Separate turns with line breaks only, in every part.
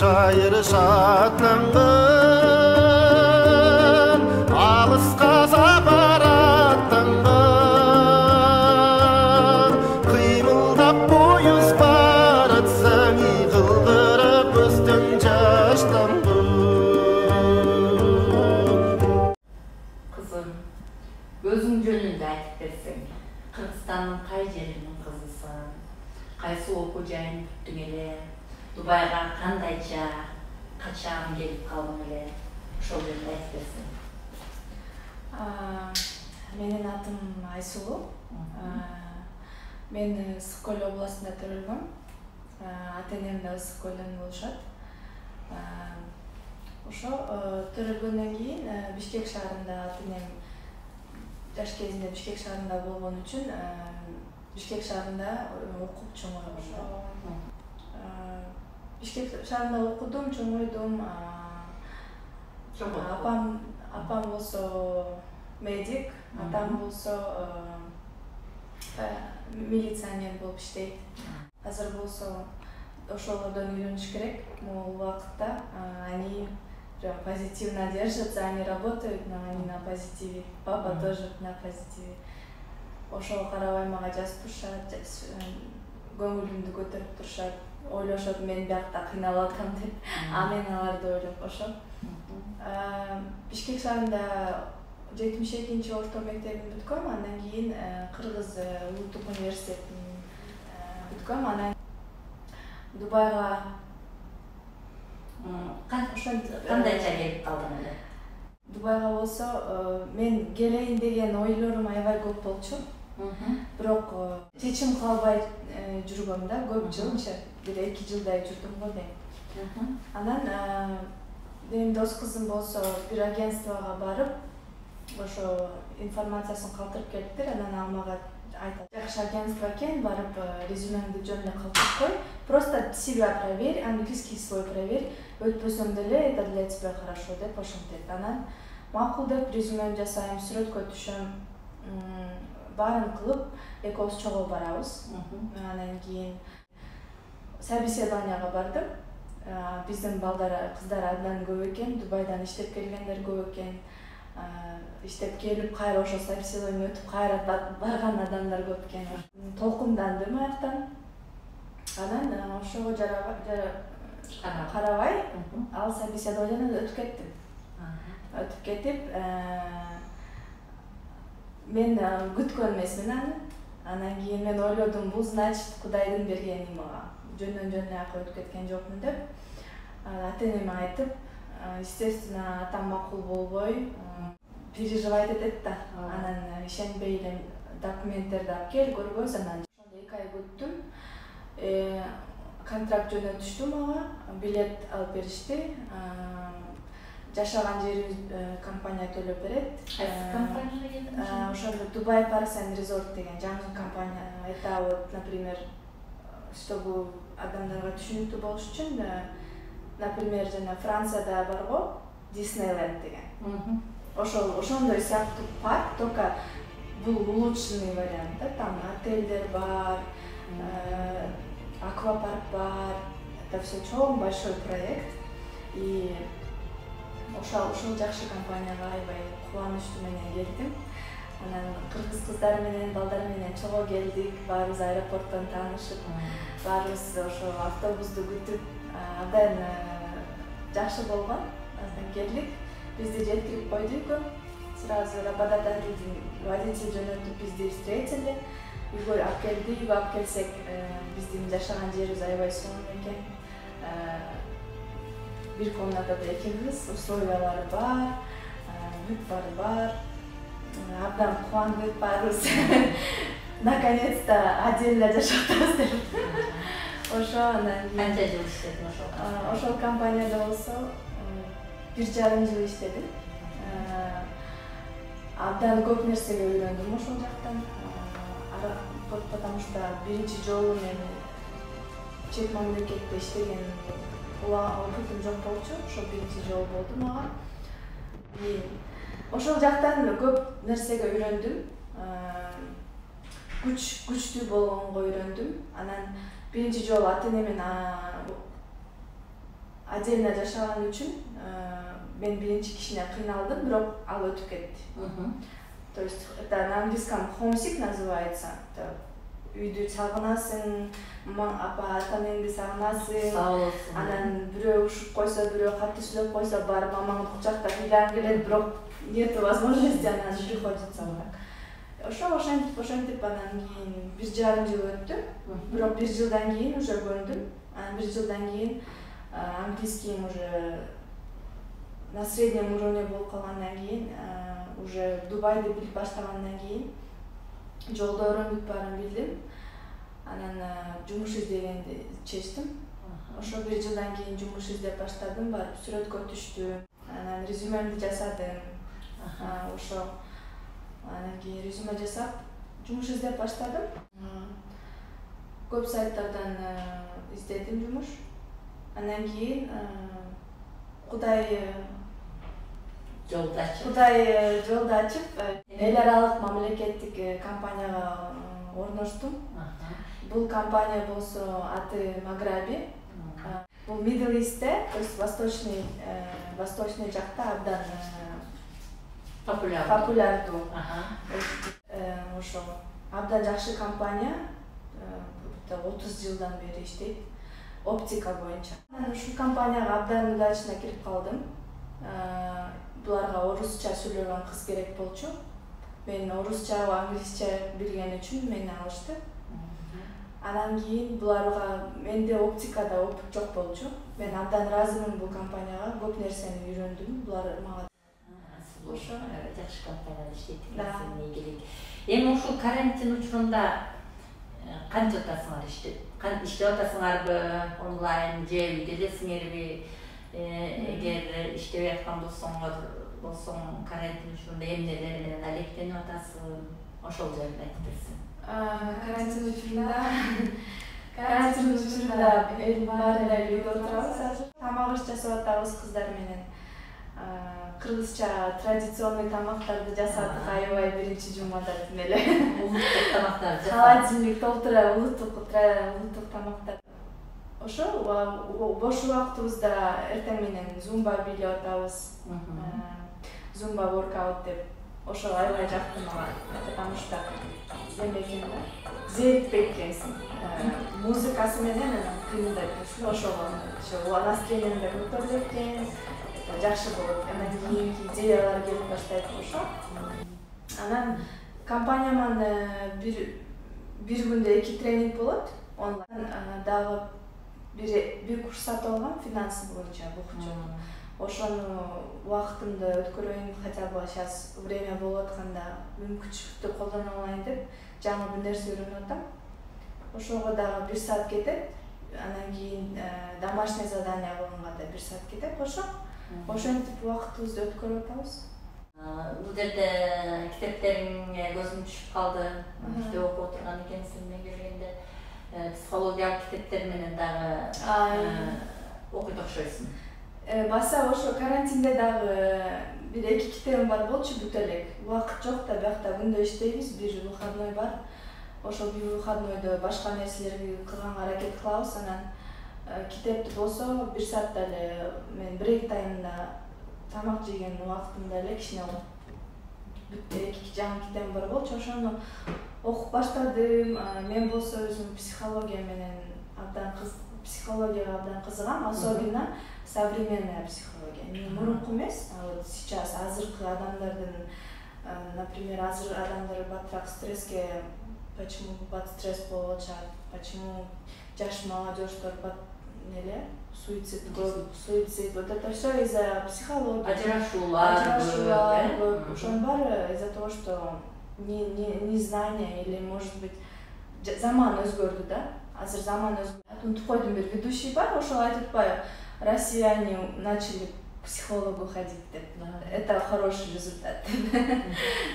кайрышатыңгын алыска сапар аттыңгын кыймылдап поезд баратсаң кылдырып өстүң жаштангын.
Kızım, gözün жөнүндө айтып берсең, Кыргызстандын кай жеринин кызысың? Кайсы окуу жайын бүттүң эле? Дубайга кандайча, качан келип калдың эле? Ошол жөнүндө айтып берсең.
Менин атым Айсулу. Мен Ысык-Көл областында төрөлгөм. Ата-энем да Ысык-Көлдөн болушат. Ошо төрөлгөндөн кийин Бишкек шаарында ата-энем жаш кезинде Бишкек шаарында болгон үчүн Бишкек шаарында окуп чоңойгом. Бишкек шаарында окудум, чоңойдум. Апам болсо медик, атам болсо милиционер болуп иштейт. Азыр болсо ошолордон үйрөнүш керек. Могул убакытта они позитивно держатся, они работают, но они на позитиве. Папа тоже на позитиве. Ошого карабай мага жазып турушат, көңүлүмдү көтөрүп турушат. Ойлошот мен биякта кыйналып аткам деп, мен аларды ойлоп ошо. Бишкек шаарында 72-чи орто мектебин бүткөм, андан кийин Кыргыз улуттук университетин бүткөм, анан Дубайга
Кандайча келип калдың эле?
Дубайга болсо мен келейин деген ойлорум аябай көп болчу. Бирок чечим калбай жүргөм да, көп жыл, бир 2 жылдай жүрдүм го дейм. Анан менин дос кызым болсо бир агентствого барып, ошо информациясын калтырып келиптир, анан ал мага айтат: "Жакшы агентство экен, барып резюмеңди жөнүндө калтырып кой, просто себя проверь, английский свой проверь, өтпөсөң деле это для тебя хорошо" деп ошентет. Анан макул деп резюмем жасайм, сүрөткө түшөм, баарын кылып, экөөбүз чогуу барабыз. Анан кийин собеседованияга бардым. Биздин кыздар абдан көп экен, Дубайдан иштеп келгендер көп экен. Иштеп келип, кайра ошо собеседование өтүп, кайра барган адамдар көп экен. Толкундандым аяктан. Анан ошого карабай, ал собеседованиядан өтүп кеттим. Өтүп кетип, мен күткөн эмесмин аны. Анан кийин мен ойлодум, бул значит Кудайдын бергени мага. Жөндөн аяка өтүп кеткен жокмун деп. Ата-энеме айтып, естественно, атам макул болбой, переживать этет да. Анан ишенбей эле документтерди алып кел, көргөз, анан ошондо 2 ай күттүм. Контракт жөнөтүштү мага, билет алып беришти. Жашаган жерибиз компания төлөп берет.
Кайсы компанияга келдиң?
Ошондо Dubai Parks and Resort деген жаңы компания. Это вот, например, чтобы адамдарга түшүнүктүү болуш үчүн, например, жана Францияда бар го, Disneyland деген. Ошондой сыяктуу парк, только бул улучшенный вариант, там отельдер бар, аквапарк бар. Это все чоң большой проект. И ошол жакшы компанияга аябай кубанычтуу менен келдим. Анан кыргыз кыздары менен, балдар менен чогуу келдик, баарыбыз аэропорттон таанышып, баарыбыз ошо автобусту күтүп, абдан жакшы болгон. Анан келдик, бизди жеткирип койду. Сразу работодатель жөнөтүп бизди встретили. Үйгө алып келди, үйгө алып келсек, биздин жашаган жерибиз аябай сонун экен. Бир комнатада экенбиз, условиялары бар, бүт бар. Абдан кубандык баарыбыз. Наконец-то отдельно жашап атабыз деп. Ошо анан
Канча жыл иштедиң ошол?
Ошол компанияда болсо 1,5 жыл иштедим. Абдан көп нерсеге үйрөндүм ошол жактан. Потому что биринчи жолу мен чет мамлекетте иштеген опытым жок болчу, ошо биринчи жолу болду мага. Ошол жактан көп нерсеге үйрөндүм. отдельно жашаган үчүн мен биринчи кишинен кыйналдым, бирок ал өтүп кетти. То есть это на английском homesick называется. Үйдү сагынасың, ата энеңди сагынасың. Анан бирөө ушуп койсо, бирөө катты сүйлөп койсо, барып мамаңды кучактап ыйлангың келет, бирок нету возможности анан приходится вот так. Ошентип анан кийин 1,5 жыл өттү. Бирок 1 жылдан кийин уже көндүм. Анан 1 жылдан кийин английскийим уже на среднем уровне болуп калгандан кийин, уже Дубайды билип баштагандан кийин жолдо өрөнүп баарын билдим. Анан жумуш издегенди чечтим. Ошо 1 жылдан кийин жумуш издеп баштадым, барып сүрөткө түштүм. Анан резюмемди жасадым. Ошо анан кийин резюме жасап, жумуш издеп баштадым. Көп сайттардан издедим жумуш. Анан кийин Кудай жолду ачып, эл аралык мамлекеттик компанияга орноштум. Бул компания болсо аты Маграби. Бул Middle East'те, то есть восточный жакта абдан популярдуу. Ошо абдан жакшы компания. 30 жылдан бери иштейт. Оптика боюнча. Анан ушул компанияга абдан удачно кирип калдым. Буларга орусча сүйлөгөн кыз керек болчу. Мен орусча, англисче билген үчүн мени алышты. Анан кийин буларга менде оптикада опыт жок болчу. Мен абдан ыраазымын бул компанияга, көп нерсени үйрөндүм. Булар мага
ошо жакшы компанияда иштейт экенсиң, ийгилик. Эми ушул карантин учурунда канча атасыңар иштеп атасыңарбы, онлайн же үйдө элесиңерби? Эгер иштебей аткан болсоң, карантин учурунда эмнелер менен алектенип атасың? Ошол жайында айтып берсең.
Карантин учурунда эл баары эле үйдө отурабыз. Тамак аш жасап атабыз кыздар менен. Кыргызча традиционный тамактарды жасадык аябай биринчи жумада тим эле.
Улуттук тамактарды жасап.
Холодильник толтура улуттук тамактар. Ошо бош убактыбызда эртең менен зумба билип атабыз. Зумба воркаут деп. Ошо аябай жакты мага, потому что эмекен да, зерикпейт экенсиң. Музыкасы менен кыймылдайт экенсиң. Ошого настроениең да көтөрүлөт экен. Жакшы болот. Анан кийинки идеялар келип баштайт ошо. Анан компанияман бир күндө 2 тренинг болот. Онлайн дагы бир курс сатып алгам финансы боюнча окуучу. Ошону убактымды өткөрөйүн, хотя бы сейчас время болуп атканда мүмкүнчүлүктү колдоно алайын деп жаңы бир нерсе үйрөнүп атам. Ошого дагы 1 саат кетет. Анан кийин домашний задание кылганга да 1 саат кетет. Ошентип убактыбызды өткөрүп атабыз.
Бул жерде китептериңе көзүм түшүп калды. Китеп окуп отурган экенсиң мен келгенде. Психологиялык китептер менен дагы окуйт окшойсуң.
Баса ошо карантинде дагы бир 2 китебим бар болчу бүт элек. Убакыт жок да, биякта күндө иштейбиз, бир выходной бар. Ошол бир выходнойдо башка нерселерди кылганга аракет кылабыз. Анан китепти болсо 1 саатта эле мен брейк таймда тамак жеген убактымда эле кичине бүт 2 жаңы китебим бар болчу. Ошону окуп баштадым. Мен болсо өзүм психологияга абдан кызыгам, особенно современная психология. Мурунку эмес, а вот сейчас азыркы адамдардын, например, азыр адамдар баттыраак стресске, почему стресс болуп атышат, почему жаш молодежьтор суицид, вот это все из-за психологии.
Ажырашуулар,
ошонун баары из-за того, что незнание или, может быть, заман өзгөрдү да. Азыр заман өзгөрдү. Унутуп койдум, бир ведущий бар, ошол айтып атпайбы, россияне начали к психологу ходить деп. Это хороший результат.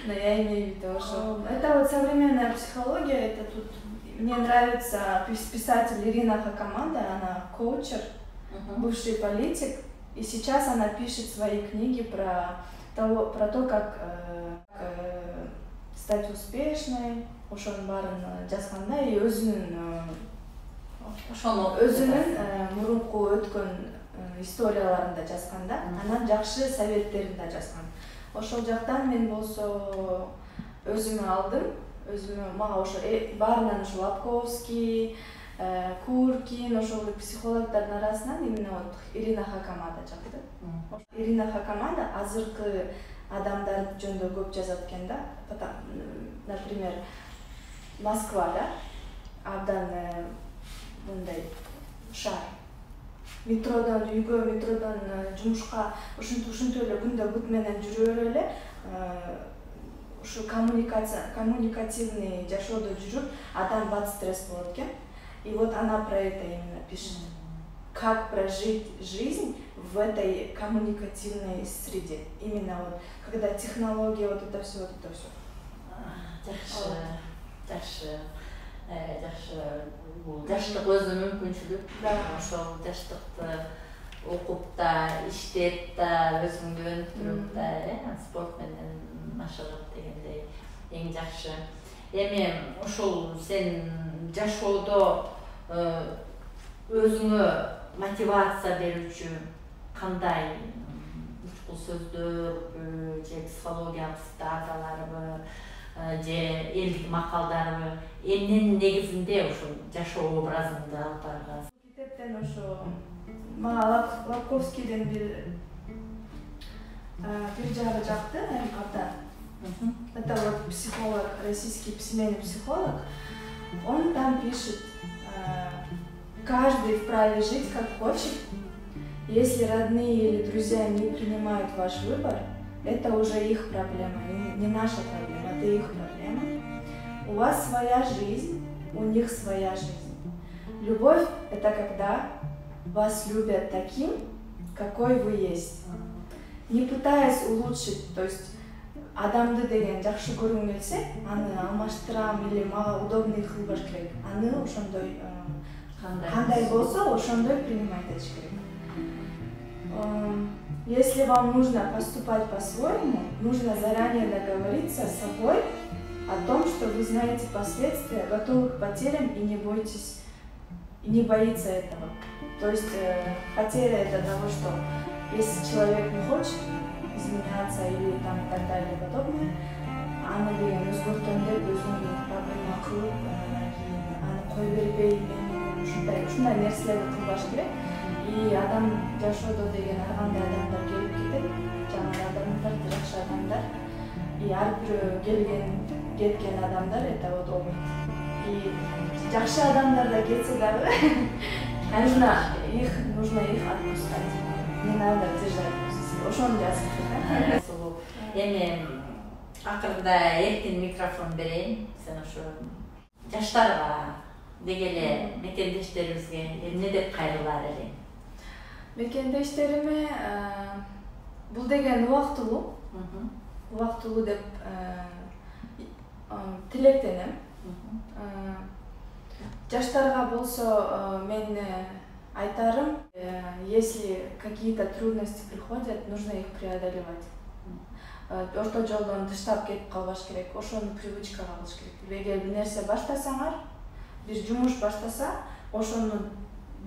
Но я имею в виду, что это вот современная психология, это тут мне нравится писатель Ирина Хакамада, она коучер, бывший политик, и сейчас она пишет свои книги про то, как стать успешной, ошонун баарын жазганда и өзүнүн мурунку өткөн историяларын да жазган да, анан жакшы советтерин да жазган. Ошол жактан мен болсо өзүмө алдым, мага ошо баарынан ошо Лабковский, Куркин, ошол психологдордун арасынан именно вот Ирина Хакамада жакты. Ирина Хакамада азыркы адамдар жөнүндө көп жазат экен да. Например, Москвада абдан мындай шаар. Метродон үйгө, метродон жумушка ушинтип эле күндө бут менен жүрө эле, ушу коммуникативный жашоодо жүрүп, адам бат стресс болот экен. И вот она про это именно пишет. Как прожить жизнь в этой коммуникативной среде. Именно вот, когда технология, вот это все, вот это все.
Жаштык өзү мүмкүнчүлүк. Ошол жаштыкты окуп да, иштеп да, өзүңдү өнүктүрүп да, спорт менен машыгып дегендей эң жакшы. Эми ошол сен жашоодо өзүңө мотивация берүүчү кандай учкул сөздөр же психологиялык статьяларбы же элдик макалдарбы эмненин негизинде ошол жашоо образыңды алып баргансың?
Китептен ошо мага Лабковскийден бир жагы жакты, абдан. Это вот психолог, российский семейный психолог. Он там пишет: каждый вправе жить как хочет. Если родные или друзья не принимают ваш выбор, это уже их проблема, не наша проблема, это их проблема. У вас своя жизнь, у них своя жизнь. Любовь – это когда вас любят таким, какой вы есть. Не пытаясь улучшить, то есть адамды деген жакшы көргүң келсе, аны алмаштырам или мага удобный кылбаш керек. Аны ошондой кандай болсо, ошондой принимать этиш керек. Если вам нужно поступать по-своему, нужно заранее договориться с собой о том, что вы знаете последствия, готовы к потерям и не боитесь, и не боится этого. То есть потеря это того, что если человек не хочет изменяться или там и так далее и подобное, аны деген өзгөртөм деп өзүңдү проблема кылып, аны кой бербей, ушундай нерселерди кылбаш керек. И адам жашоодо деген ар кандай адамдар келип кетет, жаман адамдар, жакшы адамдар. И ар бир кеткен адамдар это вот опыт. И жакшы адамдар да кетсе дагы, нужно их отпускать. Не надо держать. Ошону жазып.
Эми акырында эркин микрофон берейин. Сен ошо жаштарга деги эле мекендештерибизге эмне деп кайрылар элең?
Мекендештериме бул деген убактылуу деп тилектенем. Жаштарга болсо мен айтарым, если какие-то трудности приходят, нужно их преодолевать. Орто жолдон тыштап кетип калбаш керек, ошону привычкага кылыш керек. Эгер бир нерсе баштасаңар, бир жумуш баштаса, ошону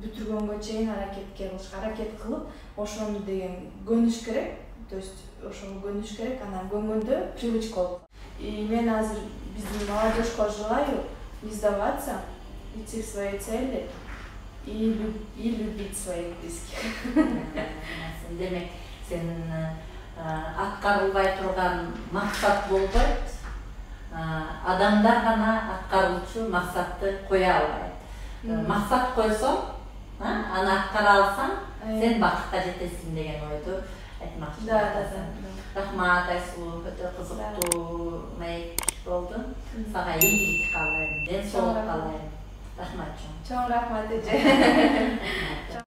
бүтүргөнгө чейин аракет кылып, ошону деген көнүш керек. То есть ошону көнүш керек, анан көнгөндө привычка болот. И мен азыр биздин молодежько желаю не сдаваться, идти к своей цели и любить своих близких.
Демек, сен аткарылбай турган максат болбойт, адамдар гана аткарылчу максатты коя албайт. Максат койсоң, аны аткара алсаң, сен бакытка жетесиң деген ойду айтмакчы.
Да.
Рахмат, Айсулу, өтө кызыктуу маек болду. Сага ийгилик каалайм, ден соолук каалайм. Рахмат.
Чоң рахмат эже.